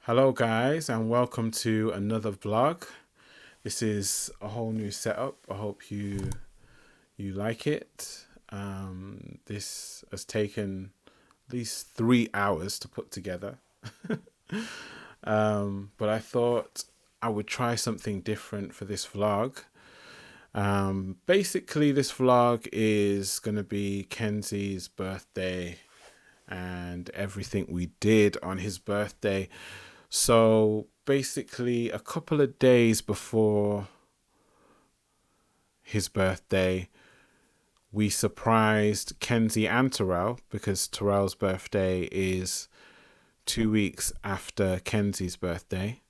Hello guys, and welcome to another vlog. This is a whole new setup. I hope you like it. This has taken at least 3 hours to put together. But I thought I would try something different for this vlog. Basically this vlog is going to be Kenzi's birthday and everything we did on his birthday. So basically a couple of days before his birthday, we surprised Kenzi and Taurel, because Taurel's birthday is 2 weeks after Kenzi's birthday.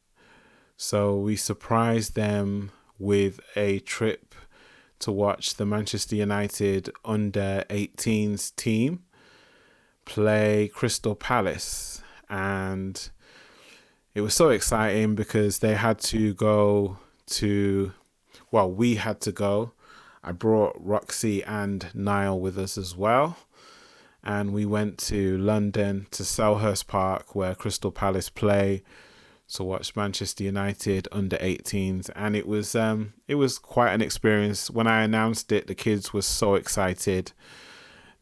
So we surprised them with a trip to watch the Manchester United under-18s team play Crystal Palace. And it was so exciting because they had to go to, well, we had to go. I brought Rocsi and Nile with us as well. And we went to London, to Selhurst Park, where Crystal Palace play, to watch Manchester United under-18s. And it was quite an experience. When I announced it, the kids were so excited.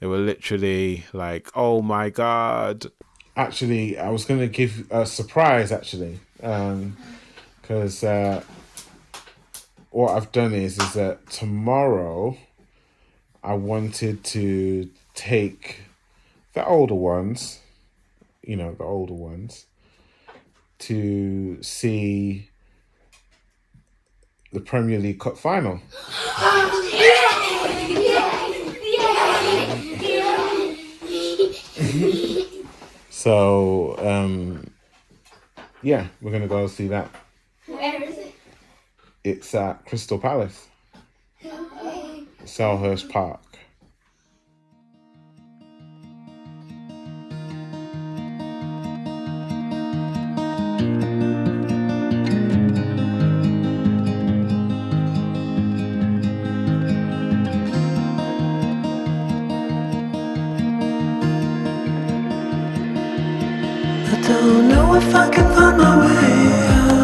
They were literally like, oh my God. Actually, I was going to give a surprise, actually, because what I've done is that tomorrow I wanted to take the older ones, to see the Premier League Cup final. So, yeah, we're going to go see that. Where is it? It's at Crystal Palace, Selhurst Park. I don't know if I can find my way out.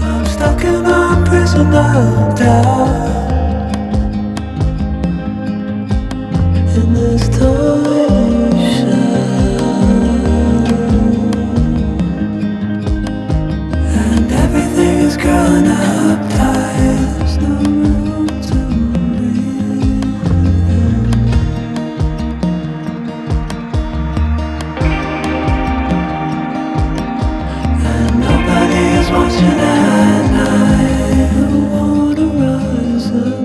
I'm stuck in a prison of doubt, in this tiny shell, and everything is growing up tight. There's no room to breathe, and nobody is watching at night. The water rising.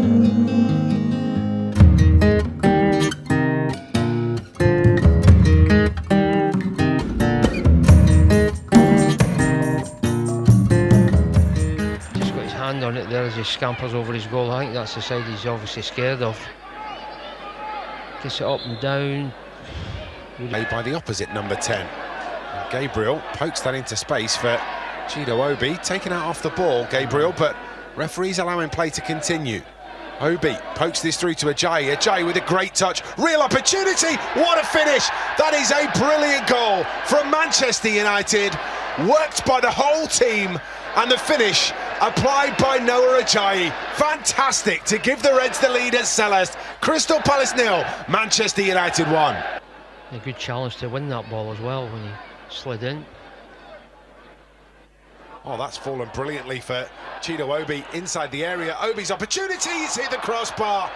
Just got his hand on it there as he scampers over his goal. I think that's the side he's obviously scared of. Gets it up and down. Made by the opposite number 10. And Gabriel pokes that into space for Chido Obi. Taken out off the ball, Gabriel, but referees allowing play to continue. Obi pokes this through to Ajayi. Ajayi with a great touch. Real opportunity. What a finish. That is a brilliant goal from Manchester United. Worked by the whole team. And the finish applied by Noah Ajayi. Fantastic to give the Reds the lead at Selhurst. Crystal Palace 0, Manchester United 1. A good challenge to win that ball as well when he slid in. Oh, that's fallen brilliantly for Chido Obi inside the area. Obi's opportunity, he's hit the crossbar.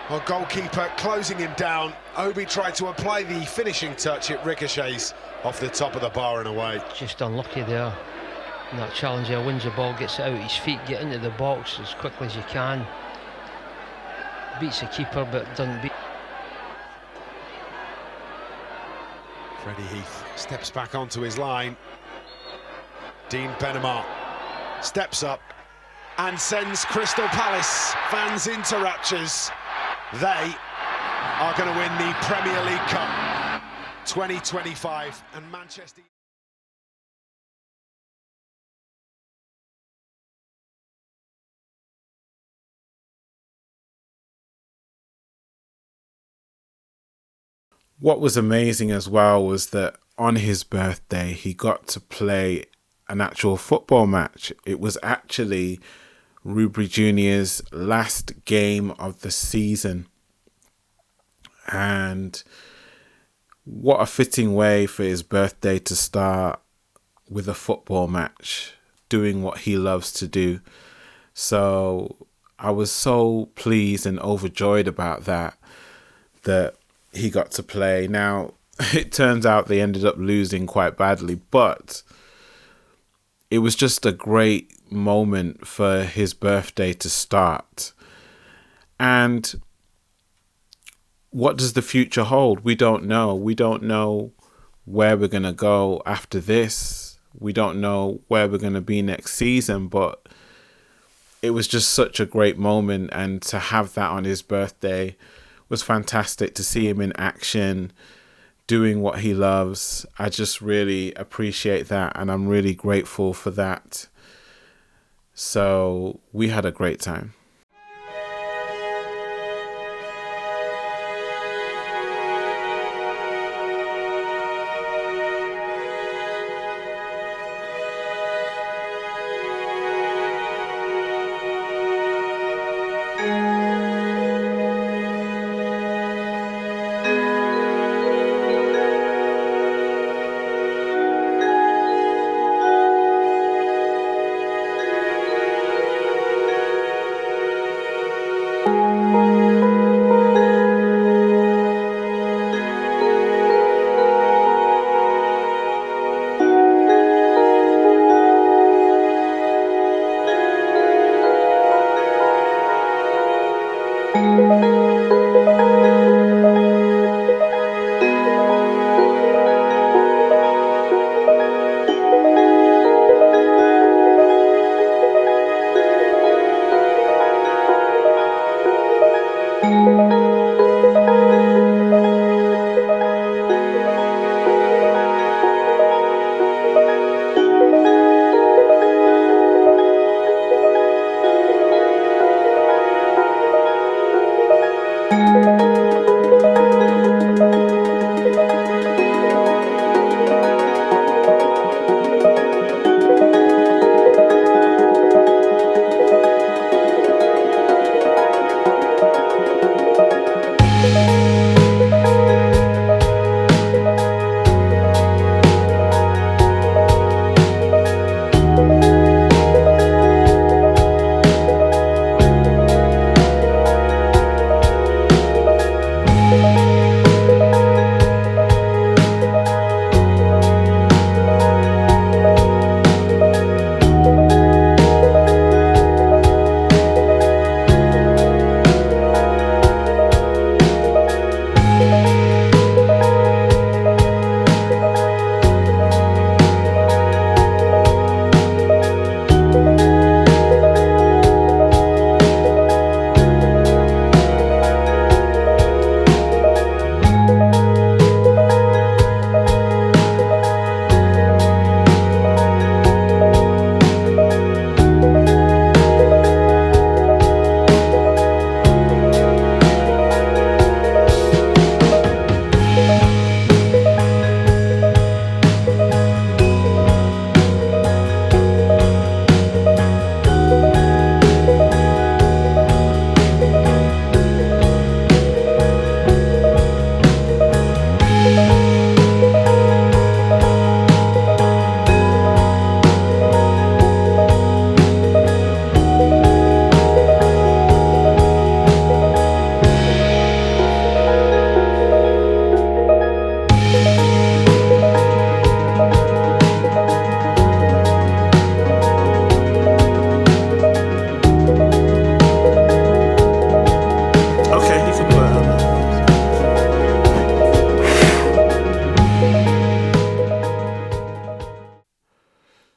Well, goalkeeper closing him down. Obi tried to apply the finishing touch. It ricochets off the top of the bar and away. Just unlucky there. And that challenger wins the ball, gets it out his feet, get into the box as quickly as you can. Beats the keeper, but doesn't beat. Freddie Heath steps back onto his line. Dean Benamar steps up and sends Crystal Palace fans into raptures. They are going to win the Premier League Cup 2025, and Manchester What was amazing as well was that on his birthday, he got to play an actual football match. It was actually Rubery Juniors' last game of the season. And what a fitting way for his birthday to start with a football match, doing what he loves to do. So I was so pleased and overjoyed about that he got to play. Now, it turns out they ended up losing quite badly, but it was just a great moment for his birthday to start. And what does the future hold? We don't know. We don't know where we're going to go after this. We don't know where we're going to be next season, but it was just such a great moment. And to have that on his birthday was fantastic, to see him in action, doing what he loves. I just really appreciate that, and I'm really grateful for that. So we had a great time.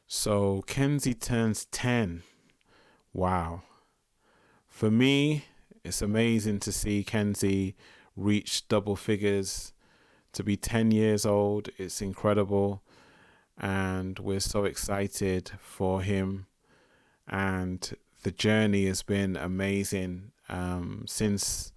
So Kenzi turns 10. Wow. For me, it's amazing to see Kenzi reach double figures. To be 10 years old, it's incredible. And we're so excited for him. And the journey has been amazing. Since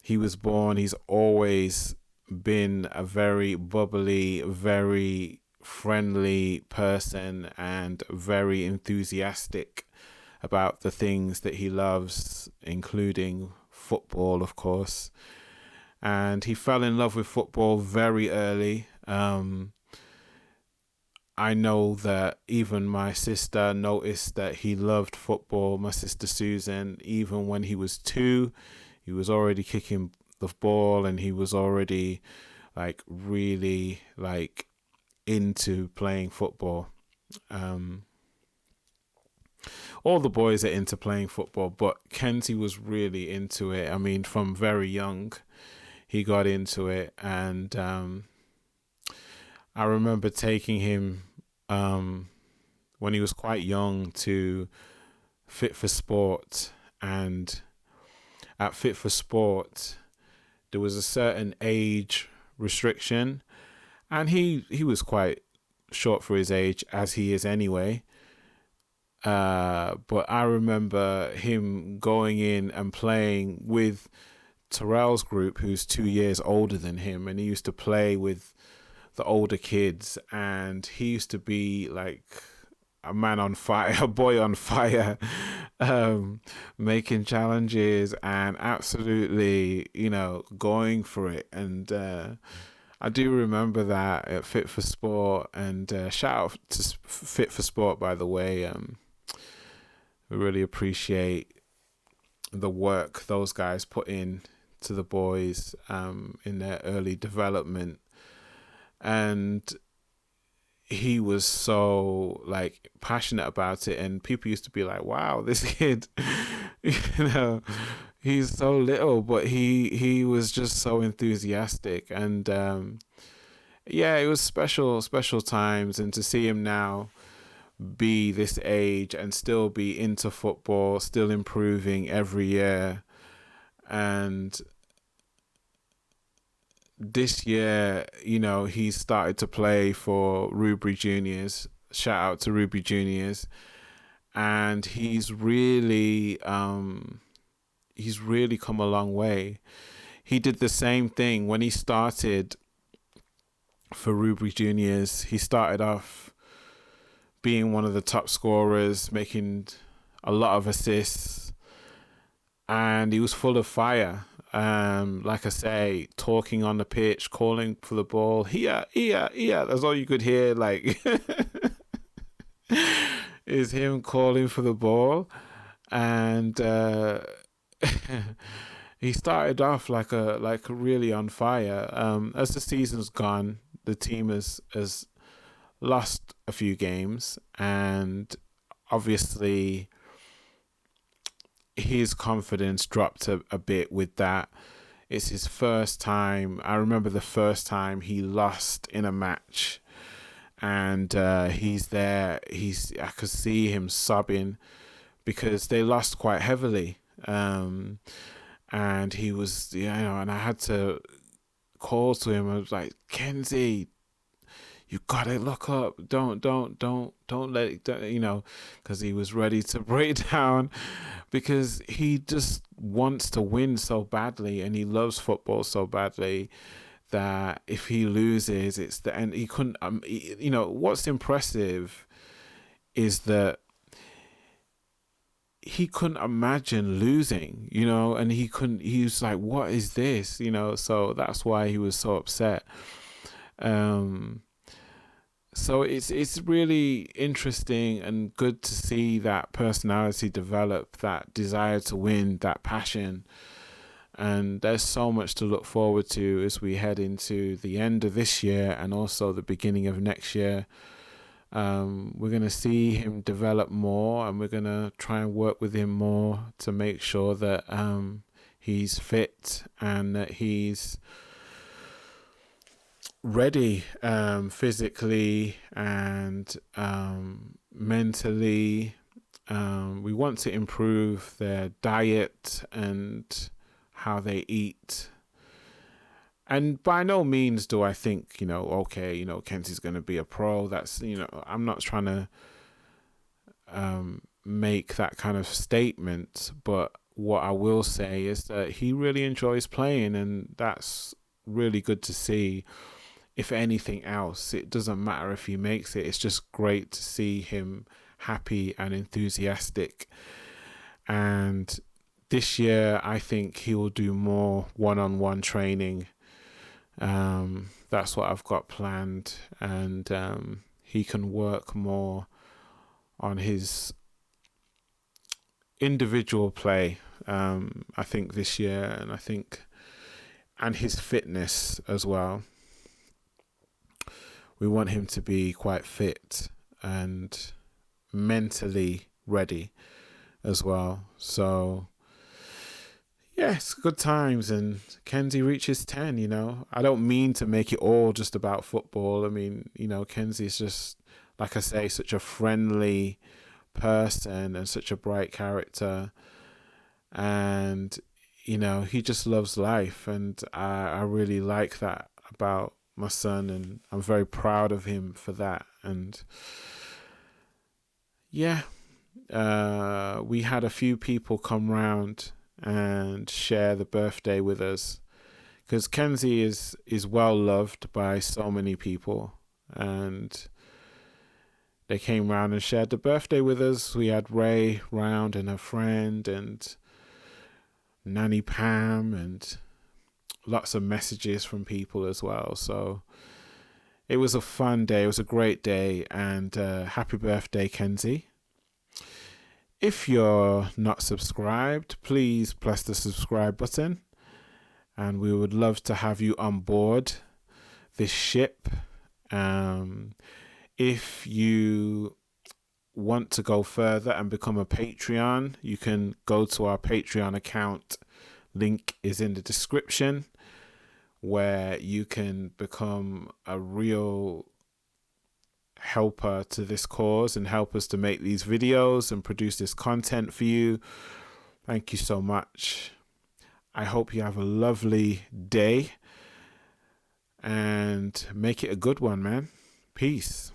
he was born, he's always been a very bubbly, very friendly person and very enthusiastic about the things that he loves, including football, of course. And he fell in love with football very early. I know that even my sister noticed that he loved football. My sister Susan, even when he was 2, he was already kicking the ball, and he was already like really like into playing football. All the boys are into playing football, but Kenzi was really into it. I mean, from very young, he got into it, and I remember taking him when he was quite young to Fit for Sport, and at Fit for Sport there was a certain age restriction, and he was quite short for his age, as he is anyway. But I remember him going in and playing with Taurel's group, who's 2 years older than him, and he used to play with the older kids, and he used to be like a man on fire, a boy on fire, making challenges and absolutely, going for it. And I do remember that at Fit for Sport, and shout out to Fit for Sport, by the way. We really appreciate the work those guys put in to the boys in their early development. And he was so like passionate about it, and people used to be like, wow, this kid, he's so little, but he was just so enthusiastic. And it was special times. And to see him now be this age and still be into football, still improving every year. And this year, he started to play for Rubery Juniors. Shout out to Rubery Juniors. And he's really come a long way. He did the same thing when he started for Rubery Juniors. He started off being one of the top scorers, making a lot of assists, and he was full of fire. Like I say, talking on the pitch, calling for the ball, here. That's all you could hear, like, is him calling for the ball. And he started off like really on fire. As the season's gone, the team has lost a few games, and obviously his confidence dropped a bit with that. It's his first time. I remember the first time he lost in a match, and he's there. I could see him sobbing because they lost quite heavily, and he was, and I had to call to him. I was like, Kenzi, you gotta look up. Don't let it, because he was ready to break down, because he just wants to win so badly, and he loves football so badly that if he loses, it's the end. He couldn't. What's impressive is that he couldn't imagine losing. And he couldn't. He was like, "What is this?" So that's why he was so upset. So it's really interesting and good to see that personality develop, that desire to win, that passion. And there's so much to look forward to as we head into the end of this year and also the beginning of next year. We're going to see him develop more, and we're going to try and work with him more to make sure that he's fit and that he's ready physically and mentally. We want to improve their diet and how they eat. And by no means do I think, Kenzi's going to be a pro. That's, I'm not trying to make that kind of statement. But what I will say is that he really enjoys playing, and that's really good to see. If anything else, it doesn't matter if he makes it. It's just great to see him happy and enthusiastic. And this year, I think he will do more one-on-one training. That's what I've got planned. And he can work more on his individual play, I think, this year. And his fitness as well. We want him to be quite fit and mentally ready as well. So, yes, good times. And Kenzi reaches 10, you know. I don't mean to make it all just about football. I mean, you know, Kenzi's just, like I say, such a friendly person and such a bright character. And, you know, he just loves life. And I really like that about my son, and I'm very proud of him for that. And yeah, we had a few people come round and share the birthday with us, because Kenzi is well loved by so many people, and they came round and shared the birthday with us. We had Ray round and her friend and Nanny Pam, and lots of messages from people as well. So it was a fun day. It was a great day. And happy birthday, Kenzi. If you're not subscribed, please press the subscribe button. And we would love to have you on board this ship. If you want to go further and become a Patreon, you can go to our Patreon account. Link is in the description, where you can become a real helper to this cause and help us to make these videos and produce this content for you. Thank you so much. I hope you have a lovely day and make it a good one, man. Peace.